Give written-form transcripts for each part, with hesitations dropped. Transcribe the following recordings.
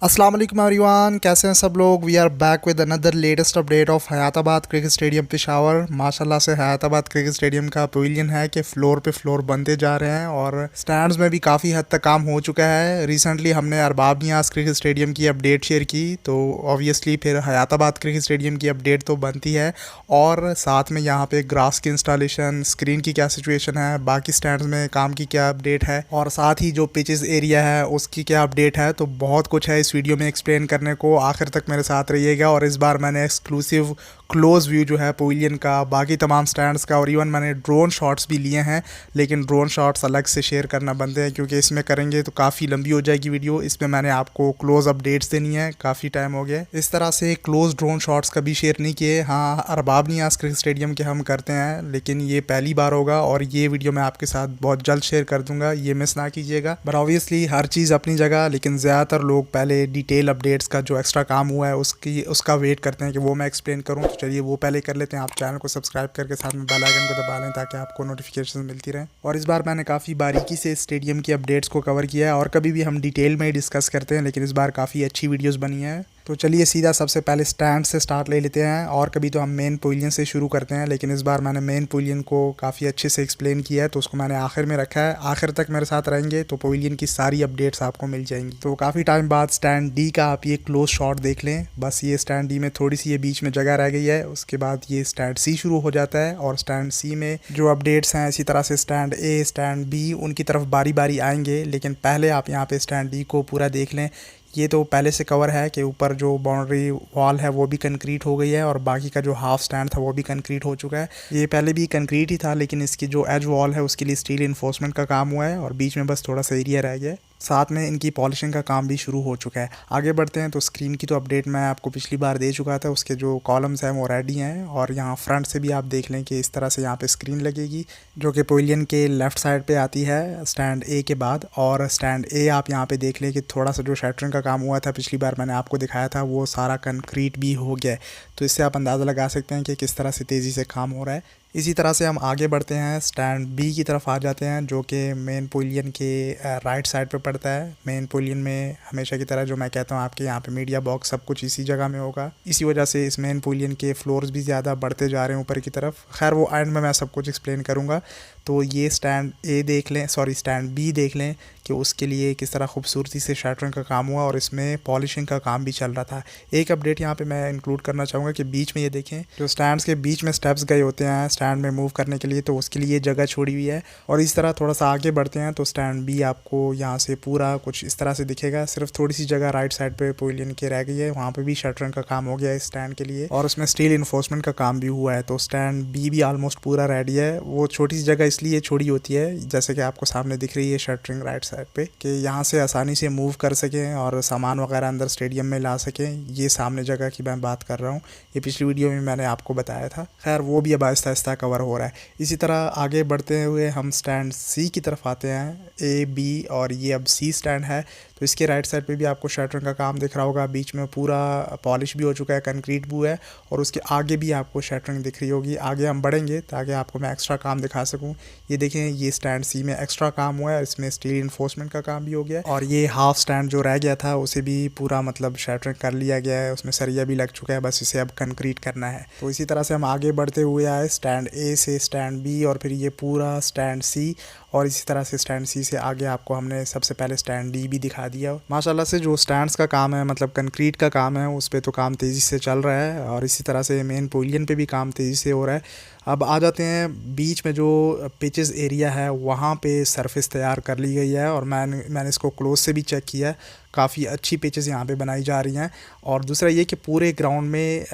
अस्सलाम वालेकुम एवरीवन, कैसे हैं सब लोग। We are back with another latest update of Hayatabad cricket stadium Peshawar. माशाल्लाह से हयाताबाद क्रिकेट स्टेडियम का पवेलियन है कि फ्लोर पे फ्लोर बनते जा रहे हैं और स्टैंड्स में भी काफ़ी हद तक काम हो चुका है। रिसेंटली हमने अरबाब नियाज़ क्रिकेट स्टेडियम की अपडेट शेयर की, तो ऑब्वियसली फिर हयाताबाद क्रिकेट स्टेडियम की अपडेट तो बनती है। और साथ में यहाँ पे ग्रास की इंस्टॉलेशन, स्क्रीन की क्या सिचुएशन है, बाकी स्टैंड्स में काम की क्या अपडेट है और साथ ही जो पिचेस एरिया है उसकी क्या अपडेट है, तो बहुत कुछ है इस वीडियो में एक्सप्लेन करने को। आखिर तक मेरे साथ रहिएगा। और इस बार मैंने एक्सक्लूसिव क्लोज व्यू जो है पवेलियन का, बाकी तमाम स्टैंड्स का, और इवन मैंने ड्रोन शॉट्स भी लिए हैं, लेकिन ड्रोन शॉट्स अलग से शेयर करना बनते हैं क्योंकि इसमें करेंगे तो काफ़ी लंबी हो जाएगी वीडियो। इसमें मैंने आपको क्लोज अपडेट्स देनी है, काफ़ी टाइम हो गया इस तरह से क्लोज ड्रोन शॉट्स कभी शेयर नहीं किए। हाँ, अरबाब नियाज़ क्रिकेट स्टेडियम के हम करते हैं, लेकिन ये पहली बार होगा और ये वीडियो मैं आपके साथ बहुत जल्द शेयर कर दूंगा, ये मिस ना कीजिएगा। बट ऑब्वियसली हर चीज़ अपनी जगह, लेकिन ज़्यादातर लोग पहले डिटेल अपडेट्स का जो एक्स्ट्रा काम हुआ है उसका वेट करते हैं कि वो मैं एक्सप्लेन करूँ। तो चलिए वो पहले कर लेते हैं। आप चैनल को सब्सक्राइब करके साथ में बेल आइकन को दबा लें ताकि आपको नोटिफिकेशन मिलती रहे। और इस बार मैंने काफ़ी बारीकी से स्टेडियम की अपडेट्स को कवर किया है, और कभी भी हम डिटेल में ही डिस्कस करते हैं, लेकिन इस बार काफ़ी अच्छी वीडियोज़ बनी है। तो चलिए सीधा सबसे पहले स्टैंड से स्टार्ट ले लेते हैं, और कभी तो हम मेन पवेलियन से शुरू करते हैं, लेकिन इस बार मैंने मेन पवेलियन को काफ़ी अच्छे से एक्सप्लेन किया है तो उसको मैंने आखिर में रखा है। आखिर तक मेरे साथ रहेंगे तो पवेलियन की सारी अपडेट्स आपको मिल जाएंगी। तो काफ़ी टाइम बाद स्टैंड डी का आप ये क्लोज शॉट देख लें। बस ये स्टैंड डी में थोड़ी सी ये बीच में जगह रह गई है, उसके बाद ये स्टैंड सी शुरू हो जाता है। और स्टैंड सी में जो अपडेट्स हैं, इसी तरह से स्टैंड ए, स्टैंड बी, उनकी तरफ बारी बारी आएंगे, लेकिन पहले आप यहाँ पे स्टैंड डी को पूरा देख लें। ये तो पहले से कवर है कि ऊपर जो बाउंड्री वॉल है वो भी कंक्रीट हो गई है, और बाकी का जो हाफ स्टैंड था वो भी कंक्रीट हो चुका है। ये पहले भी कंक्रीट ही था, लेकिन इसकी जो एज वॉल है उसके लिए स्टील इन्फोर्समेंट का काम हुआ है, और बीच में बस थोड़ा सा एरिया रह गया है। साथ में इनकी पॉलिशिंग का काम भी शुरू हो चुका है। आगे बढ़ते हैं तो स्क्रीन की तो अपडेट मैं आपको पिछली बार दे चुका था, उसके जो कॉलम्स हैं वो रेडी हैं। और यहाँ फ्रंट से भी आप देख लें कि इस तरह से यहाँ पे स्क्रीन लगेगी जो कि पवेलियन के लेफ़्ट साइड पे आती है स्टैंड ए के बाद। और स्टैंड ए आप यहाँ पे देख लें कि थोड़ा सा जो शटरिंग का काम हुआ था पिछली बार मैंने आपको दिखाया था, वो सारा कंक्रीट भी हो गया है। तो इससे आप अंदाज़ा लगा सकते हैं कि किस तरह से तेज़ी से काम हो रहा है। इसी तरह से हम आगे बढ़ते हैं, स्टैंड बी की तरफ आ जाते हैं जो कि मेन पवेलियन के राइट साइड पे पड़ता है। मेन पवेलियन में हमेशा की तरह जो मैं कहता हूँ आपके यहाँ पे मीडिया बॉक्स सब कुछ इसी जगह में होगा। इसी वजह से इस मेन पवेलियन के फ्लोर्स भी ज़्यादा बढ़ते जा रहे हैं ऊपर की तरफ। खैर वो एंड में मैं सब कुछ एक्सप्लेन करूँगा। तो ये स्टैंड ए देख लें, सॉरी स्टैंड बी देख लें कि उसके लिए किस तरह खूबसूरती से शटरिंग का काम हुआ और इसमें पॉलिशिंग का काम भी चल रहा था। एक अपडेट यहाँ पे मैं इंक्लूड करना चाहूँगा कि बीच में ये देखें जो स्टैंड्स के बीच में स्टेप्स गए होते हैं स्टैंड में मूव करने के लिए, तो उसके लिए जगह छोड़ी हुई है। और इस तरह थोड़ा सा आगे बढ़ते हैं तो स्टैंड बी आपको यहाँ से पूरा कुछ इस तरह से दिखेगा। सिर्फ थोड़ी सी जगह राइट साइड पे पवेलियन के रह गई है, वहाँ पे भी शटरिंग का काम हो गया है स्टैंड के लिए, और उसमें स्टील इन्फोर्समेंट का काम भी हुआ है। तो स्टैंड बी भी ऑलमोस्ट पूरा रेडी है। वो छोटी सी जगह इसलिए छोड़ी होती है जैसे कि आपको सामने दिख रही है शटरिंग राइट साइड पे, कि यहाँ से आसानी से मूव कर सकें और सामान वगैरह अंदर स्टेडियम में ला सकें। ये सामने जगह की मैं बात कर रहा हूँ, ये पिछली वीडियो में मैंने आपको बताया था। खैर वो भी अब आहिस्ता आहिस्ता कवर हो रहा है। इसी तरह आगे बढ़ते हुए हम स्टैंड सी की तरफ आते हैं, ए बी, और ये अब सी स्टैंड है। तो इसके राइट साइड पे भी आपको शटरिंग का काम दिख रहा होगा, बीच में पूरा पॉलिश भी हो चुका है, कंक्रीट भी है, और उसके आगे भी आपको शटरिंग दिख रही होगी। आगे हम बढ़ेंगे ताकि आपको मैं एक्स्ट्रा काम दिखा सकूं। ये देखें, ये स्टैंड सी में एक्स्ट्रा काम हुआ है, इसमें स्टील इन्फोर्समेंट का काम भी हो गया है, और ये हाफ स्टैंड जो रह गया था उसे भी पूरा मतलब शटरिंग कर लिया गया है, उसमें सरिया भी लग चुका है, बस इसे अब कंक्रीट करना है। तो इसी तरह से हम आगे बढ़ते हुए आए स्टैंड ए से स्टैंड बी, और फिर ये पूरा स्टैंड सी, और इसी तरह से स्टैंड सी से आगे आपको हमने सबसे पहले स्टैंड डी भी दिखा दिया। माशाल्लाह से जो स्टैंड्स का काम है, मतलब कंक्रीट का काम है, उस पर तो काम तेज़ी से चल रहा है, और इसी तरह से मेन पवेलियन पे भी काम तेज़ी से हो रहा है। अब आ जाते हैं बीच में जो पिचेस एरिया है, वहाँ पे सरफेस तैयार कर ली गई है, और मैंने इसको क्लोज से भी चेक किया है। काफ़ी अच्छी पिचेस यहाँ पे बनाई जा रही हैं। और दूसरा ये कि पूरे ग्राउंड में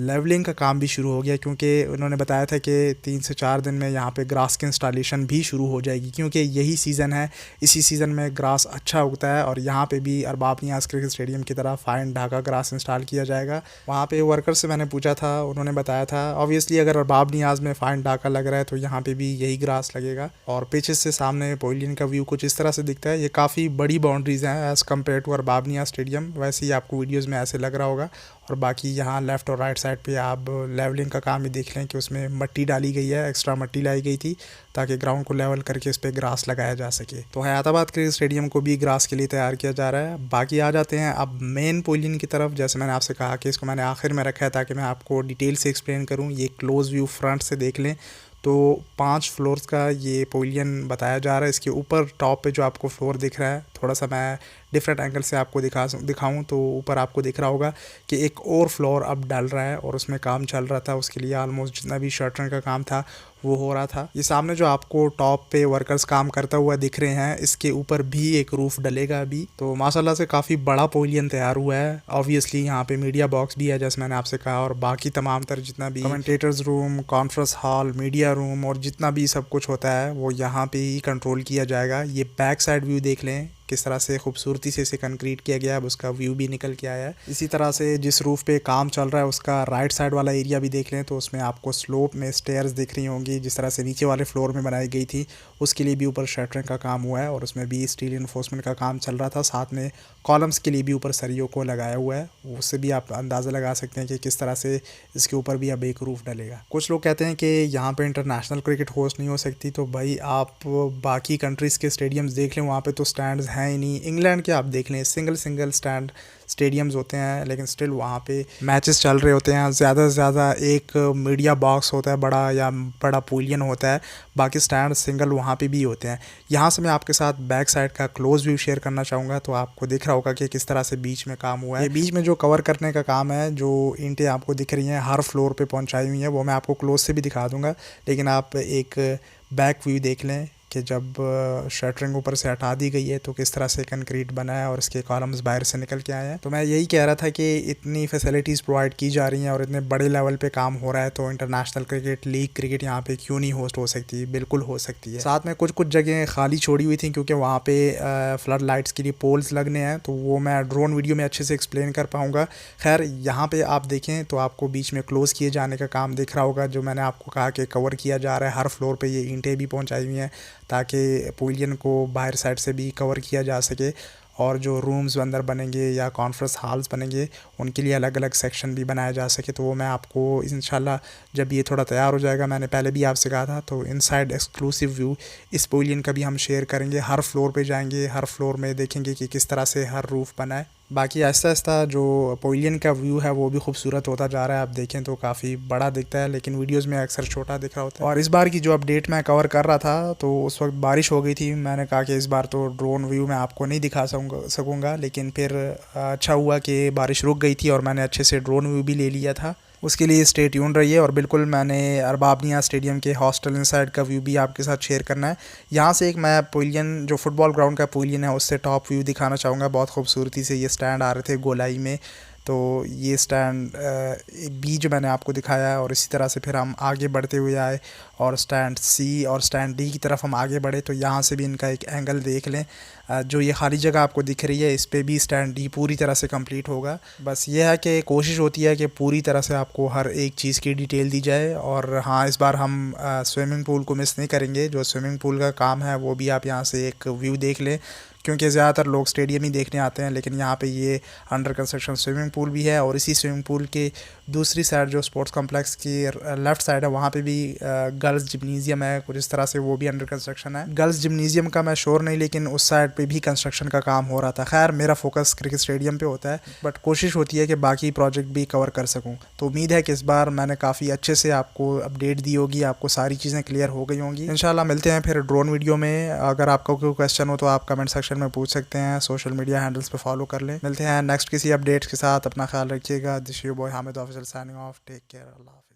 लेवलिंग का काम भी शुरू हो गया, क्योंकि उन्होंने बताया था कि 3 से 4 दिन में यहाँ पे ग्रास की इंस्टॉलेशन भी शुरू हो जाएगी, क्योंकि यही सीज़न है, इसी सीज़न में ग्रास अच्छा उगता है। और यहाँ पे भी अरबाब नियाज़ क्रिकेट स्टेडियम की तरह फाइन ढाका ग्रास इंस्टॉल किया जाएगा। वहाँ पे वर्कर से मैंने पूछा था, उन्होंने बताया था ऑब्वियसली अगर अरबाब नियाज़ में फाइन डाका लग रहा है, तो यहाँ पे भी यही ग्रास लगेगा। और पीछे से सामने पवेलियन का व्यू कुछ इस तरह से दिखता है। ये काफ़ी बड़ी बाउंड्रीज हैं एज़ कम्पेयर टू अरबाबनिया स्टेडियम, वैसे ही आपको वीडियोज़ में ऐसे लग रहा होगा। और बाकी यहाँ लेफ़्ट और राइट साइड पे आप लेवलिंग का काम ही देख लें कि उसमें मट्टी डाली गई है, एक्स्ट्रा मट्टी लाई गई थी ताकि ग्राउंड को लेवल करके इस पर ग्रास लगाया जा सके। तो हयाताबाद क्रिकेट स्टेडियम को भी ग्रास के लिए तैयार किया जा रहा है। बाकी आ जाते हैं अब मेन पवेलियन की तरफ। जैसे मैंने आपसे कहा कि इसको मैंने आखिर में रखा है ताकि मैं आपको डिटेल से एक्सप्लेन करूँ। ये क्लोज व्यू फ्रंट से देख लें तो 5 फ्लोर्स का ये पवेलियन बताया जा रहा है। इसके ऊपर टॉप पे जो आपको फ्लोर दिख रहा है, थोड़ा सा मैं डिफरेंट एंगल से आपको दिखाऊं तो ऊपर आपको दिख रहा होगा कि एक और फ्लोर अब डल रहा है और उसमें काम चल रहा था। उसके लिए ऑलमोस्ट जितना भी शटरिंग का काम था वो हो रहा था। ये सामने जो आपको टॉप पे वर्कर्स काम करता हुआ दिख रहे हैं, इसके ऊपर भी एक रूफ डलेगा अभी। तो माशाल्लाह से काफ़ी बड़ा पवेलियन तैयार हुआ है। ऑब्वियसली यहाँ पे मीडिया बॉक्स भी है जैसे मैंने आपसे कहा, और बाकी तमाम तर जितना भी commentators room, conference hall, media room और जितना भी सब कुछ होता है वो यहाँ पे ही कंट्रोल किया जाएगा। ये बैक साइड व्यू देख लें किस तरह से खूबसूरती से इसे कंक्रीट किया गया है, अब उसका व्यू भी निकल के आया है। इसी तरह से जिस रूफ पे काम चल रहा है उसका राइट साइड वाला एरिया भी देख लें तो उसमें आपको स्लोप में स्टेयर्स दिख रही होंगी, जिस तरह से नीचे वाले फ्लोर में बनाई गई थी उसके लिए भी ऊपर शटरिंग का काम हुआ है और उसमें भी स्टील इन्फोर्समेंट का काम चल रहा था। साथ में कॉलम्स के लिए भी ऊपर सरियों को लगाया हुआ है, उससे भी आप अंदाज़ा लगा सकते हैं कि किस तरह से इसके ऊपर भी अब एक रूफ डलेगा। कुछ लोग कहते हैं कि यहाँ पे इंटरनेशनल क्रिकेट होस्ट नहीं हो सकती, तो भाई आप बाकी कंट्रीज़ के स्टेडियम्स देख लें, वहाँ पे तो स्टैंड्स हैं ही नहीं। इंग्लैंड के आप देख लें सिंगल स्टैंड स्टेडियम्स होते हैं, लेकिन स्टिल वहाँ पे मैचेस चल रहे होते हैं। ज़्यादा से ज़्यादा एक मीडिया बॉक्स होता है बड़ा या बड़ा पवेलियन होता है, बाकी स्टैंड सिंगल वहाँ पे भी होते हैं। यहाँ से मैं आपके साथ बैक साइड का क्लोज व्यू शेयर करना चाहूँगा तो आपको दिख रहा होगा कि किस तरह से बीच में काम हुआ है। ये बीच में जो कवर करने का काम है, जो ईंटें आपको दिख रही हैं हर फ्लोर पे पहुँचाई हुई हैं, वो मैं आपको क्लोज से भी दिखा दूँगा। लेकिन आप एक बैक व्यू देख लें कि जब शटरिंग ऊपर से हटा दी गई है तो किस तरह से कंक्रीट बना है और इसके कॉलम्स बाहर से निकल के आए हैं। तो मैं यही कह रहा था कि इतनी फैसिलिटीज़ प्रोवाइड की जा रही हैं और इतने बड़े लेवल पे काम हो रहा है तो इंटरनेशनल क्रिकेट, लीग क्रिकेट यहाँ पे क्यों नहीं होस्ट हो सकती? बिल्कुल हो सकती है। साथ में कुछ जगह खाली छोड़ी हुई थी क्योंकि वहाँ पे फ्लड लाइट्स के लिए पोल्स लगने हैं, तो वो मैं ड्रोन वीडियो में अच्छे से एक्सप्लेन कर पाऊँगा। खैर यहाँ पर आप देखें तो आपको बीच में क्लोज़ किए जाने का काम दिख रहा होगा, जो मैंने आपको कहा कि कवर किया जा रहा है। हर फ्लोर पर ये ईंटें भी पहुँचाई हुई हैं ताकि पवेलियन को बाहर साइड से भी कवर किया जा सके। और जो रूम्स अंदर बनेंगे या कॉन्फ्रेंस हॉल्स बनेंगे उनके लिए अलग अलग सेक्शन भी बनाया जा सके। तो वो मैं आपको इंशाल्लाह जब ये थोड़ा तैयार हो जाएगा, मैंने पहले भी आपसे कहा था, तो इनसाइड एक्सक्लूसिव व्यू इस पवेलियन का भी हम शेयर करेंगे। हर फ्लोर पे जाएंगे, हर फ्लोर में देखेंगे कि किस तरह से हर रूफ़ बना है। बाकी आहिस्ता आहिस्ता जो पवेलियन का व्यू है वो भी खूबसूरत होता जा रहा है। आप देखें तो काफ़ी बड़ा दिखता है, लेकिन वीडियोस में अक्सर छोटा दिख रहा होता है। और इस बार की जो अपडेट मैं कवर कर रहा था तो उस वक्त बारिश हो गई थी। मैंने कहा कि इस बार तो ड्रोन व्यू मैं आपको नहीं दिखा सकूँगा, लेकिन फिर अच्छा हुआ कि बारिश रुक गई थी और मैंने अच्छे से ड्रोन व्यू भी ले लिया था। उसके लिए स्टे ट्यून रहिए। और बिल्कुल मैंने अरबाबनिया स्टेडियम के हॉस्टल इनसाइड का व्यू भी आपके साथ शेयर करना है। यहाँ से एक मैं पवेलियन, जो फुटबॉल ग्राउंड का पवेलियन है, उससे टॉप व्यू दिखाना चाहूँगा। बहुत खूबसूरती से ये स्टैंड आ रहे थे गोलाई में, तो ये स्टैंड बी जो मैंने आपको दिखाया है। और इसी तरह से फिर हम आगे बढ़ते हुए आए और स्टैंड सी और स्टैंड डी की तरफ हम आगे बढ़े, तो यहाँ से भी इनका एक एंगल देख लें। जो ये खाली जगह आपको दिख रही है इस पे भी स्टैंड डी पूरी तरह से कंप्लीट होगा। बस ये है कि कोशिश होती है कि पूरी तरह से आपको हर एक चीज़ की डिटेल दी जाए। और हाँ, इस बार हम स्विमिंग पूल को मिस नहीं करेंगे। जो स्विमिंग पूल का काम है वो भी आप यहाँ से एक व्यू देख लें, क्योंकि ज़्यादातर लोग स्टेडियम ही देखने आते हैं, लेकिन यहाँ पे ये अंडर कंस्ट्रक्शन स्विमिंग पूल भी है। और इसी स्विमिंग पूल के दूसरी साइड जो स्पोर्ट्स कॉम्प्लेक्स की लेफ़्ट साइड है वहाँ पे भी गर्ल्स जिम्नेजियम है कुछ इस तरह से, वो भी अंडर कंस्ट्रक्शन है। गर्ल्स जिम्नेजियम का मैं श्योर नहीं, लेकिन उस साइड पे भी कंस्ट्रक्शन का काम हो रहा था। खैर मेरा फोकस क्रिकेट स्टेडियम पे होता है, बट कोशिश होती है कि बाकी प्रोजेक्ट भी कवर कर सकूँ। तो उम्मीद है कि इस बार मैंने काफ़ी अच्छे से आपको अपडेट दी होगी, आपको सारी चीज़ें क्लियर हो गई होंगी। इंशाल्लाह मिलते हैं फिर ड्रोन वीडियो में। अगर आपका कोई क्वेश्चन हो तो आप कमेंट सेक्शन में पूछ सकते हैं, सोशल मीडिया हैंडल्स पे फॉलो कर लें। मिलते हैं नेक्स्ट किसी अपडेट्स के साथ। अपना ख्याल रखिएगा। This your boy Hamid official signing off. Take care. अल्लाह हाफिज़।